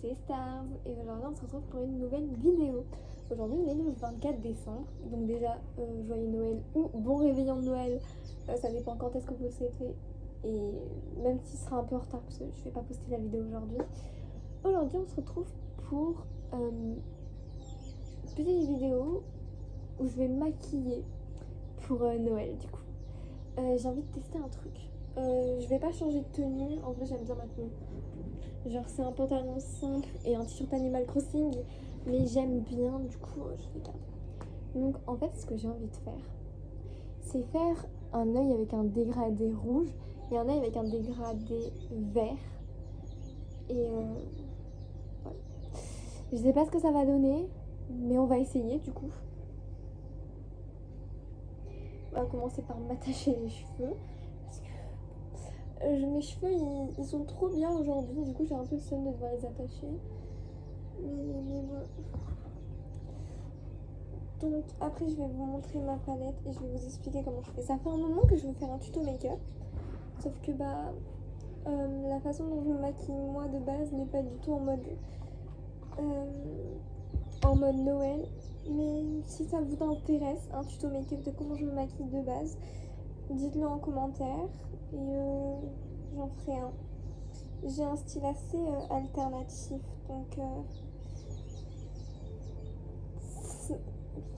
c'est Stars et aujourd'hui on se retrouve pour une nouvelle vidéo. Aujourd'hui on est le 24 décembre, donc déjà joyeux Noël ou bon réveillon de Noël, ça dépend quand est-ce que vous le souhaitez. Et même si ce sera un peu en retard parce que je vais pas poster la vidéo aujourd'hui. Aujourd'hui on se retrouve pour une petite vidéo où je vais me maquiller pour Noël du coup. J'ai envie de tester un truc. Je vais pas changer de tenue, en vrai j'aime bien ma tenue. Genre c'est un pantalon simple et un t-shirt Animal Crossing, mais j'aime bien, du coup je vais garder. Donc en fait ce que j'ai envie de faire, c'est faire un œil avec un dégradé rouge et un œil avec un dégradé vert. Et voilà. Je sais pas ce que ça va donner, mais on va essayer du coup. On va commencer par m'attacher les cheveux. Parce que mes cheveux ils sont trop bien aujourd'hui, du coup j'ai un peu le seum de devoir les attacher. Mais bon. Donc après je vais vous montrer ma palette et je vais vous expliquer comment je fais. Ça fait un moment que je veux faire un tuto make-up. Sauf que la façon dont je me maquille moi de base n'est pas du tout en mode Noël. Mais si ça vous intéresse, un tuto make-up de comment je me maquille de base, dites-le en commentaire et j'en ferai un. J'ai un style assez alternatif, donc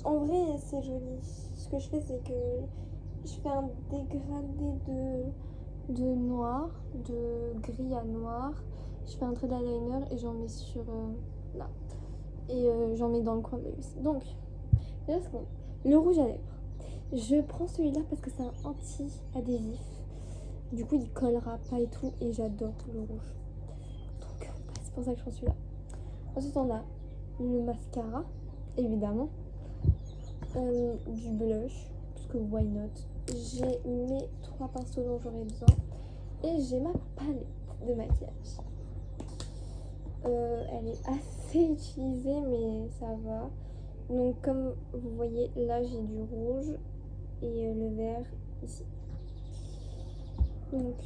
en vrai c'est joli. Ce que je fais c'est que je fais un dégradé de noir, de gris à noir. Je fais un trait d'eyeliner et j'en mets sur là. Et j'en mets dans le coin de l'œil aussi. Donc, là c'est bon. Le rouge à lèvres. Je prends celui-là parce que c'est un anti-adhésif. Du coup, il collera pas et tout. Et j'adore le rouge. Donc, c'est pour ça que je prends celui-là. Ensuite, on a le mascara, évidemment. Du blush, parce que why not. J'ai mes 3 pinceaux dont j'aurai besoin. Et j'ai ma palette de maquillage. Elle est assez utilisée, mais ça va. Donc, comme vous voyez, là j'ai du rouge et le vert ici. Donc,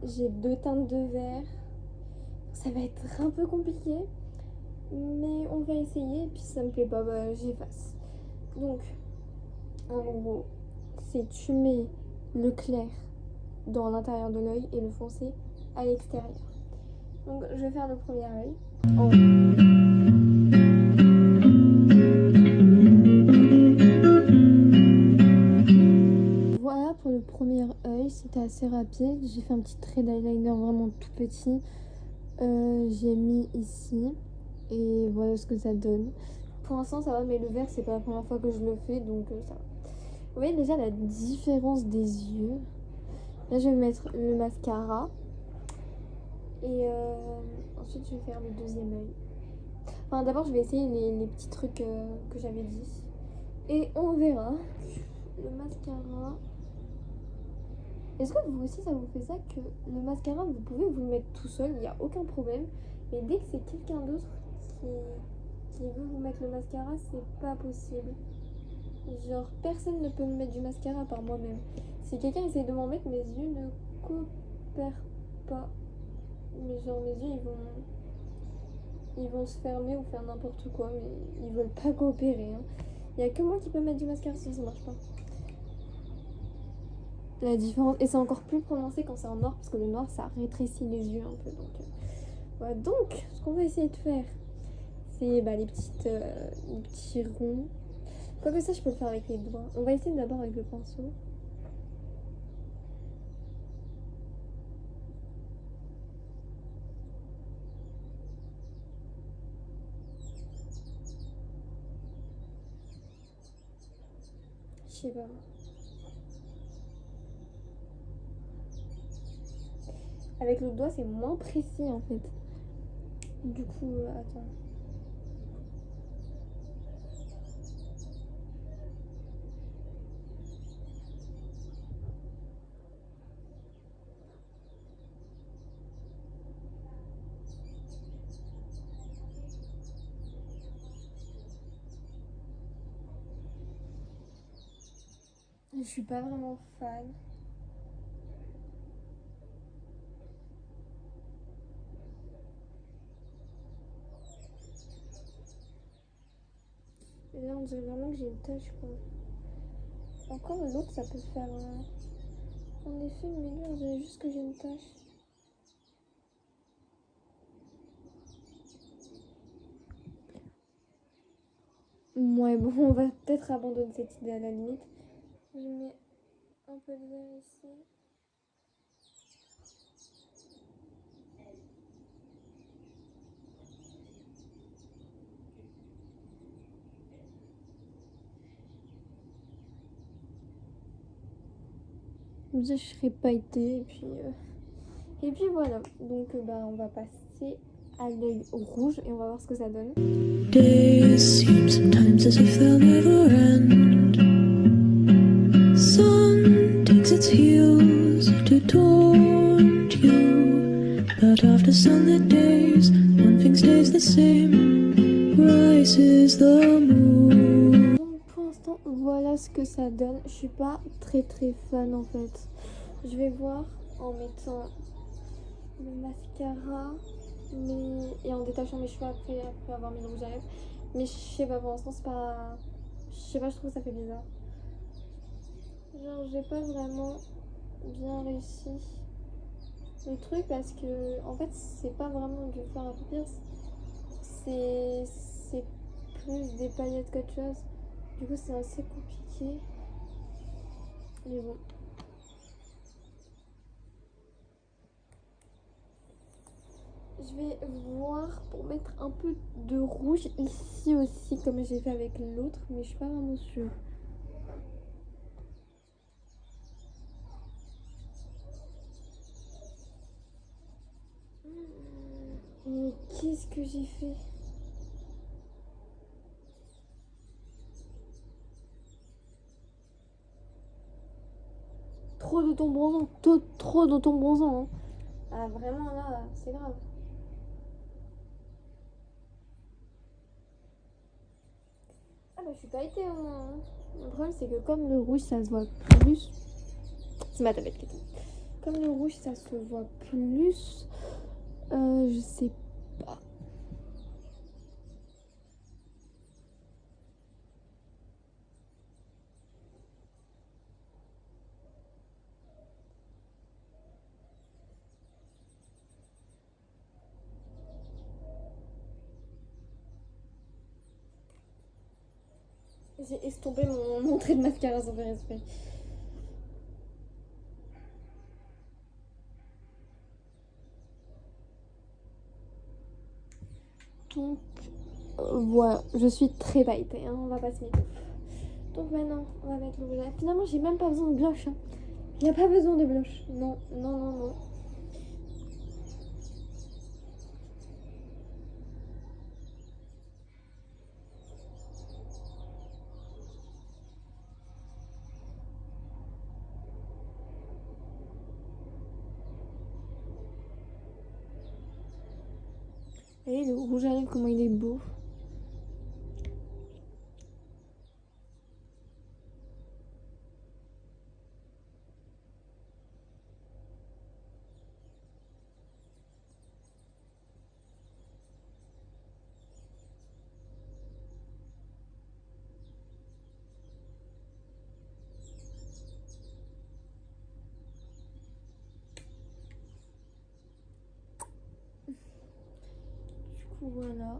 j'ai 2 teintes de vert. Ça va être un peu compliqué, mais on va essayer. Et puis, si ça me plaît pas, j'efface. Donc, en gros, c'est tu mets le clair dans l'intérieur de l'œil et le foncé à l'extérieur. Donc, je vais faire le premier œil. Voilà pour le premier œil, c'était assez rapide. J'ai fait un petit trait d'eyeliner vraiment tout petit. J'ai mis ici et voilà ce que ça donne. Pour l'instant ça va, mais le vert c'est pas la première fois que je le fais, donc ça va. Vous voyez déjà la différence des yeux. Là je vais mettre le mascara et ensuite je vais faire le deuxième œil. Enfin d'abord je vais essayer les petits trucs que j'avais dit et on verra. Le mascara. Est-ce que vous aussi ça vous fait ça, que le mascara vous pouvez vous le mettre tout seul, il n'y a aucun problème, mais dès que c'est quelqu'un d'autre qui veut vous mettre le mascara, c'est pas possible. Genre personne ne peut me mettre du mascara par moi-même. Si quelqu'un essaie de m'en mettre, mes yeux ne coopèrent pas. Mais genre mes yeux ils vont se fermer ou faire n'importe quoi, mais ils veulent pas coopérer. Hein. Il n'y a que moi qui peux mettre du mascara sinon ça marche pas. La différence, et c'est encore plus prononcé quand c'est en noir parce que le noir ça rétrécit les yeux un peu, donc voilà. Donc ce qu'on va essayer de faire, c'est les petits ronds. Quoique ça je peux le faire avec les doigts. On va essayer d'abord avec le pinceau. Je sais pas. Avec le doigt c'est moins précis en fait. Du coup attends. Je suis pas vraiment fan. Et là, on dirait vraiment que j'ai une tache, quoi. Encore l'autre, ça peut faire un effet, mais là, on dirait juste que j'ai une tache. Ouais, bon, on va peut-être abandonner cette idée à la limite. Je mets un peu de verre ici. Comme ça, je serai pailletée et puis voilà. Donc, on va passer à l'œil rouge et on va voir ce que ça donne. Days seem sometimes as if they'll never end. Sun digs its heels to taunt you, but after sunlit days, one thing stays the same. Rises the moon. Donc pour l'instant, voilà ce que ça donne. Je suis pas très fan en fait. Je vais voir en mettant le mascara et en détachant mes cheveux après avoir mis le rouge à lèvres. Mais je sais pas, pour l'instant c'est pas... Je sais pas, je trouve que ça fait bizarre. Genre j'ai pas vraiment bien réussi le truc parce que en fait c'est pas vraiment du fard à paupières, c'est plus des paillettes qu'autre chose. Du coup c'est assez compliqué. Mais bon. Je vais voir pour mettre un peu de rouge ici aussi comme j'ai fait avec l'autre, mais je suis pas vraiment sûre. Mais qu'est-ce que j'ai fait? Trop de ton bronzant, trop de ton bronzant. Hein. Ah vraiment là, c'est grave. Ah bah je suis pas été au moins. Hein. Le problème c'est que comme le rouge ça se voit plus. C'est ma tablette qui est tombée. Comme le rouge ça se voit plus. Je sais pas. J'ai estompé mon trait de mascara sans faire exprès. Donc voilà, je suis très pailletée, hein, on va pas se mettre. Donc maintenant, on va mettre le rouge à lèvres. Finalement, j'ai même pas besoin de blush. Hein. Il n'y a pas besoin de blush. Non, non, non, non. Et le rouge à lèvres, comment il est beau. Du coup, voilà.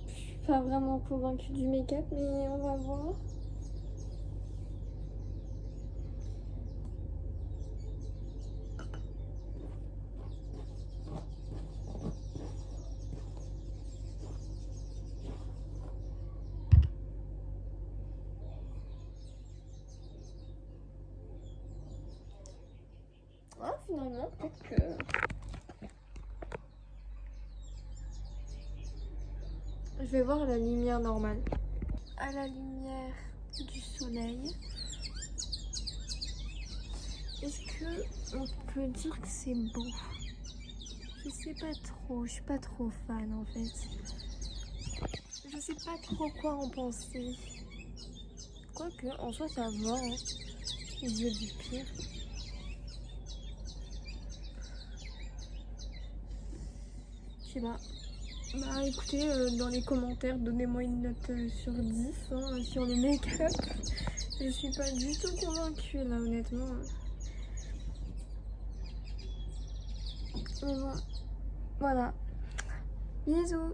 Je suis pas vraiment convaincue du make-up, mais on va voir. Ah, finalement, peut-être que... Je vais voir à la lumière normale. À la lumière du soleil. Est-ce que on peut dire que c'est beau? Je sais pas trop, je suis pas trop fan en fait. Je sais pas trop quoi en penser. Quoique, en soi ça va, hein. Il y a du pire. Je sais pas. Bah écoutez, dans les commentaires, donnez-moi une note sur 10 hein, sur le make-up. Je suis pas du tout convaincue là, honnêtement. Mais bon, voilà. Bisous.